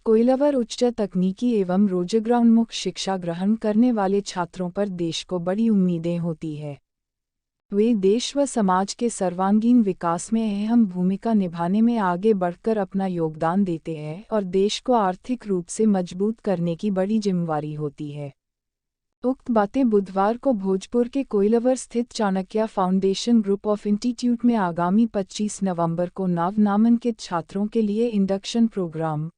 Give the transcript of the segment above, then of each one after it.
कोइलवर उच्च तकनीकी एवं रोजगारोन्मुख शिक्षा ग्रहण करने वाले छात्रों पर देश को बड़ी उम्मीदें होती है। वे देश व समाज के सर्वांगीण विकास में अहम भूमिका निभाने में आगे बढ़कर अपना योगदान देते हैं और देश को आर्थिक रूप से मजबूत करने की बड़ी जिम्मेवारी होती है। उक्त बातें बुधवार को भोजपुर के कोइलवर स्थित Chanakya foundation group of institute में आगामी 25 नवंबर को नव नामांकित छात्रों के लिए इंडक्शन प्रोग्राम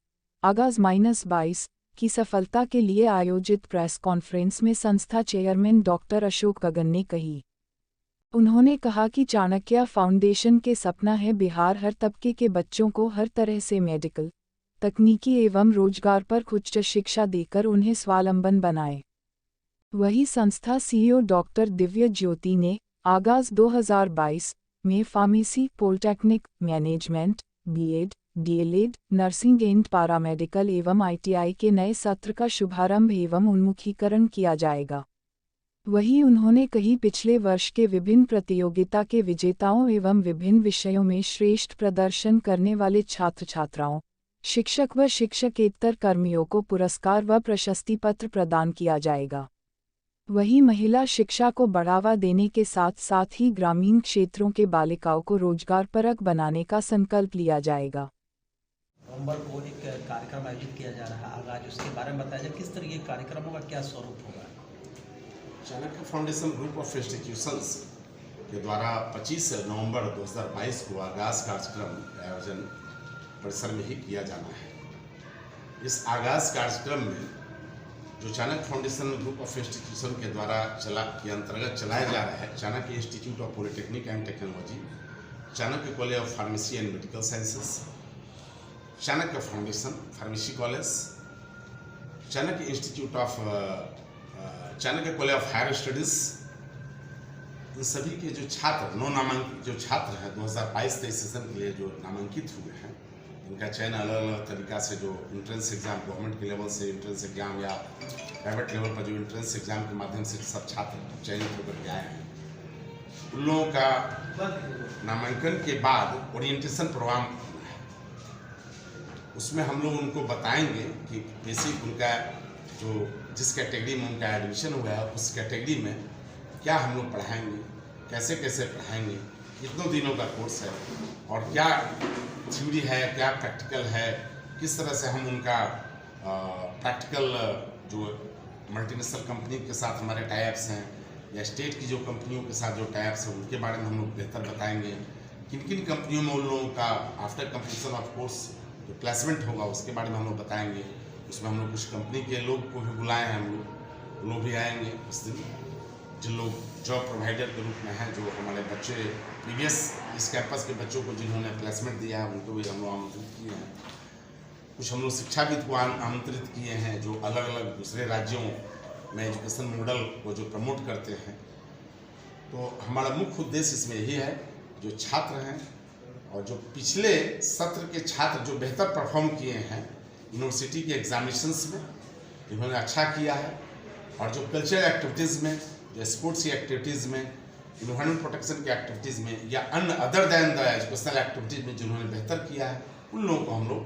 आगाज-22 की सफलता के लिए आयोजित प्रेस कॉन्फ्रेंस में संस्था चेयरमैन डॉक्टर अशोक गगन ने कही। उन्होंने कहा कि चाणक्य फाउंडेशन के सपना है बिहार हर तबके के बच्चों को हर तरह से मेडिकल, तकनीकी एवं रोजगार पर उच्च शिक्षा देकर उन्हें स्वावलंबन बनाए। वही संस्था सीईओ डॉक्टर दिव्य ज्योति ने आगाज 2022 में pharmacy, polytechnic, management, BEd, DElEd, nursing and paramedical एवं आईटीआई के नए सत्र का शुभारंभ एवं उन्मुखीकरण किया जाएगा। वहीं उन्होंने कही पिछले वर्ष के विभिन्न प्रतियोगिता के विजेताओं एवं विभिन्न विषयों में श्रेष्ठ प्रदर्शन करने वाले छात्र छात्राओं, शिक्षक व शिक्षकेतर कर्मियों को पुरस्कार व प्रशस्ति पत्र प्रदान किया जाएगा। वहीं महिला शिक्षा को बढ़ावा देने के साथ साथ ही ग्रामीण क्षेत्रों के बालिकाओं को रोजगारपरक बनाने का संकल्प लिया जाएगा। नवंबर को एक कार्यक्रम आयोजित किया जा रहा है आगाज, उसके बारे में बताया जाए किस तरह के कार्यक्रमों का क्या स्वरूप होगा। Chanakya foundation group of institutions के द्वारा 25 नवंबर 2022 को आगाज कार्यक्रम का आयोजन परिसर में ही किया जाना है। इस आगाज कार्यक्रम में जो Chanakya foundation group of institution के द्वारा के अंतर्गत चलाया जा रहा है Chanakya institute of polytechnic and technology, Chanakya college of pharmacy and medical sciences, Chanakya foundation pharmacy college, Chanakya institute of Chanakya college of higher studies, इन सभी के जो छात्र नौ नामांकित जो छात्र हैं 2022-23 सेशन के लिए जो नामांकित हुए हैं, इनका चयन अलग अलग तरीक़ा से जो इंट्रेंस एग्ज़ाम गवर्नमेंट के लेवल से इंट्रेंस एग्ज़ाम या प्राइवेट लेवल पर जो इंट्रेंस एग्ज़ाम के माध्यम से सब छात्र चयनित होकर के आए हैं, उन लोगों का नामांकन के बाद ओरिएंटेशन प्रोग्राम है। उसमें हम लोग उनको बताएंगे कि बेसिक उनका जो जिस कैटेगरी में उनका एडमिशन हुआ है उस कैटेगरी में क्या हम लोग पढ़ाएंगे, कैसे कैसे पढ़ाएंगे, कितनों दिनों का कोर्स है और क्या थ्योरी है, क्या प्रैक्टिकल है, किस तरह से हम उनका प्रैक्टिकल जो मल्टीनेशनल कंपनी के साथ हमारे टाइप्स हैं या स्टेट की जो कंपनियों के साथ जो टाइप्स हैं उनके बारे में हम लोग बेहतर बताएंगे। किन किन कंपनियों में उन लोगों का आफ्टर कंप्लीशन ऑफ कोर्स जो प्लेसमेंट होगा उसके बारे में हम लोग बताएंगे। उसमें हम लोग कुछ कंपनी के लोग को भी बुलाए हैं, हम लोग भी आएंगे उस दिन, जिन लोग जॉब प्रोवाइडर के रूप में हैं, जो हमारे बच्चे प्रीवियस इस कैंपस के बच्चों को जिन्होंने प्लेसमेंट दिया है उनको भी हम लोग आमंत्रित किए हैं। कुछ हम लोग शिक्षाविद को आमंत्रित किए हैं जो अलग अलग दूसरे राज्यों में एजुकेशन मॉडल को जो प्रमोट करते हैं। तो हमारा मुख्य उद्देश्य इसमें यही है, जो छात्र हैं और जो पिछले सत्र के छात्र जो बेहतर परफॉर्म किए हैं यूनिवर्सिटी के एग्जामिनेशंस में, जिन्होंने अच्छा किया है, और जो कल्चरल एक्टिविटीज़ में, जो स्पोर्ट्स की एक्टिविटीज़ में, इन्वायरमेंट प्रोटेक्शन की एक्टिविटीज़ में या अन्य other than the educational activities में जिन्होंने बेहतर किया है, उन लोगों को हम लोग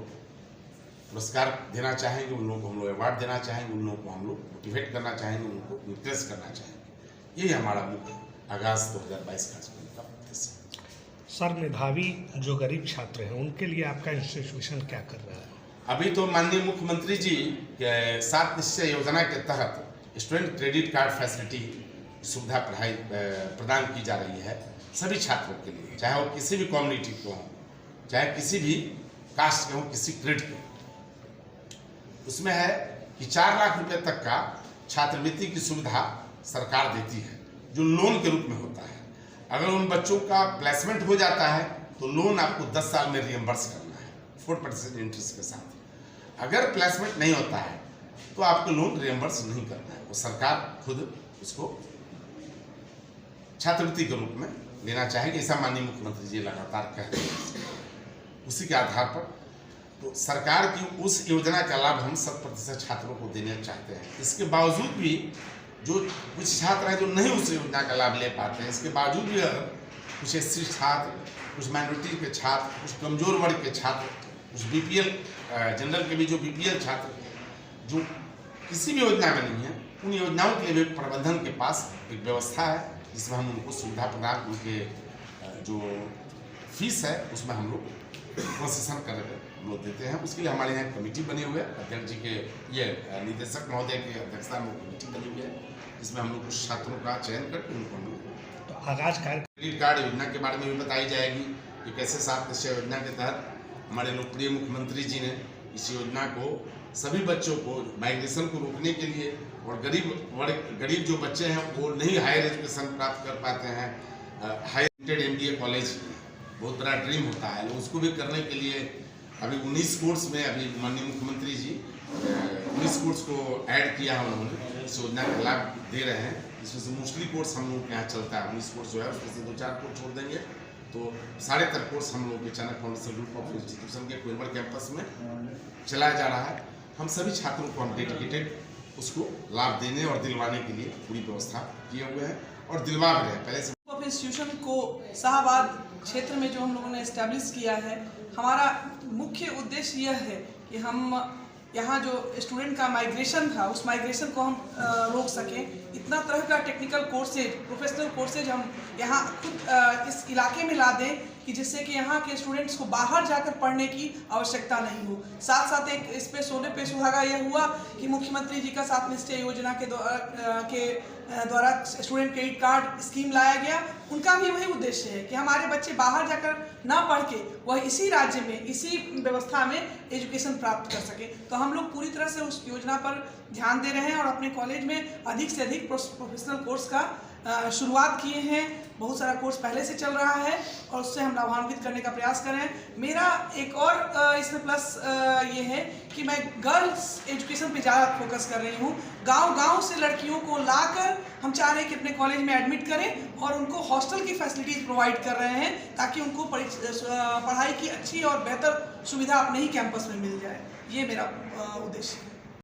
पुरस्कार देना चाहेंगे, उन लोगों को हम लोग अवार्ड देना चाहेंगे, उन लोगों को हम लोग मोटिवेट करना चाहेंगे, उनको इंप्रेस करना चाहेंगे। यही हमारा मुख्य आगाज 2022 कार्यक्रम का उद्देश्य है। सर, मेधावी जो गरीब छात्र हैं उनके लिए आपका इंस्टीट्यूशन क्या कर रहा है? अभी तो माननीय मुख्यमंत्री जी के 7 निश्चय योजना के तहत स्टूडेंट क्रेडिट कार्ड फैसिलिटी सुविधा प्रदान की जा रही है सभी छात्रों के लिए, चाहे वो किसी भी कम्युनिटी के हों, चाहे किसी भी कास्ट के हों, किसी क्रेडिट के। उसमें है कि 4 लाख रुपए तक का छात्रवृत्ति की सुविधा सरकार देती है, जो लोन के रूप में होता है। अगर उन बच्चों का प्लेसमेंट हो जाता है तो लोन आपको 10 साल में रिएम्बर्स करना है 4% इंटरेस्ट के साथ। अगर प्लेसमेंट नहीं होता है तो आपको लोन रिएम्बर्स नहीं करना है, वो सरकार खुद उसको छात्रवृत्ति के रूप में लेना चाहेंगे, ऐसा माननीय मुख्यमंत्री जी लगातार कह रहे हैं। उसी के आधार पर तो सरकार की उस योजना का लाभ हम 100% छात्रों को देना चाहते हैं। इसके बावजूद भी जो कुछ छात्र हैं जो नहीं उस योजना का लाभ ले पाते हैं, इसके बावजूद भी कुछ एससी छात्र, कुछ माइनॉरिटी के छात्र, कुछ कमजोर वर्ग के छात्र उस BPL जनरल के भी जो BPL छात्र जो किसी भी योजना में नहीं है, उन योजनाओं के लिए भी प्रबंधन के पास एक व्यवस्था है जिसमें हम उनको सुविधा प्रदान, उनके जो फीस है उसमें हम लोग कंसेशन कर हम लोग देते हैं। उसके लिए हमारे यहाँ कमेटी बनी हुई है, अध्यक्ष जी के ये निदेशक महोदय की अध्यक्षता में कमेटी बनी हुई है जिसमें हम लोग कुछ छात्रों का चयन करके उनको हम लोग तो आगाज क्रेडिट कार्ड योजना के बारे में भी बताई जाएगी कि कैसे 7 निश्चय योजना के तहत हमारे लोकप्रिय मुख्यमंत्री जी ने इस योजना को सभी बच्चों को माइग्रेशन को रोकने के लिए, और गरीब जो बच्चे हैं वो नहीं हायर एजुकेशन प्राप्त कर पाते हैं, हायर MBA कॉलेज बहुत बड़ा ड्रीम होता है, उसको भी करने के लिए अभी 19 कोर्स में अभी माननीय मुख्यमंत्री जी 19 कोर्स को ऐड किया है उन्होंने, इस योजना का लाभ दे रहे हैं। इसमें से मोस्टली कोर्स हम लोग के यहाँ चलता है, 19 कोर्स जो है उसमें से 2-4 कोर्स छोड़ देंगे तो 3.5 कोर्स हम लोग के Chanakya foundation group of institution के कोइंबर कैंपस में चलाया जा रहा है। हम सभी छात्रों को हम डेडिकेटेड उसको लाभ देने और दिलवाने के लिए पूरी व्यवस्था किए हुए हैं और दिलवा भी रहे हैं। पहले से इंस्टीट्यूशन को शाहबाद क्षेत्र में जो हम लोगों ने इस्टेब्लिश किया है, हमारा मुख्य उद्देश्य यह है कि हम यहाँ जो स्टूडेंट का माइग्रेशन था उस माइग्रेशन को हम रोक सकें। इतना तरह का टेक्निकल कोर्सेज, प्रोफेशनल कोर्सेज हम यहाँ खुद इस इलाके में ला दें कि जिससे कि यहाँ के स्टूडेंट्स को बाहर जाकर पढ़ने की आवश्यकता नहीं हो। साथ साथ एक इस पे सोने पे सुहागा यह हुआ कि मुख्यमंत्री जी का 7 निश्चय योजना के द्वारा स्टूडेंट क्रेडिट कार्ड स्कीम लाया गया। उनका भी वही उद्देश्य है कि हमारे बच्चे बाहर जाकर ना पढ़ के वह इसी राज्य में, इसी व्यवस्था में एजुकेशन प्राप्त कर सके। तो हम लोग पूरी तरह से उस योजना पर ध्यान दे रहे हैं और अपने कॉलेज में अधिक से अधिक प्रोफेशनल कोर्स का शुरुआत किए हैं। बहुत सारा कोर्स पहले से चल रहा है और उससे हम लाभान्वित करने का प्रयास कर रहे हैं। मेरा एक और इसमें प्लस ये है कि मैं गर्ल्स एजुकेशन पे ज़्यादा फोकस कर रही हूँ। गांव-गांव से लड़कियों को लाकर हम चाह रहे हैं कि अपने कॉलेज में एडमिट करें और उनको हॉस्टल की फैसिलिटीज़ प्रोवाइड कर रहे हैं ताकि उनको पढ़ाई की अच्छी और बेहतर सुविधा अपने ही कैंपस में मिल जाए। ये मेरा उद्देश्य है।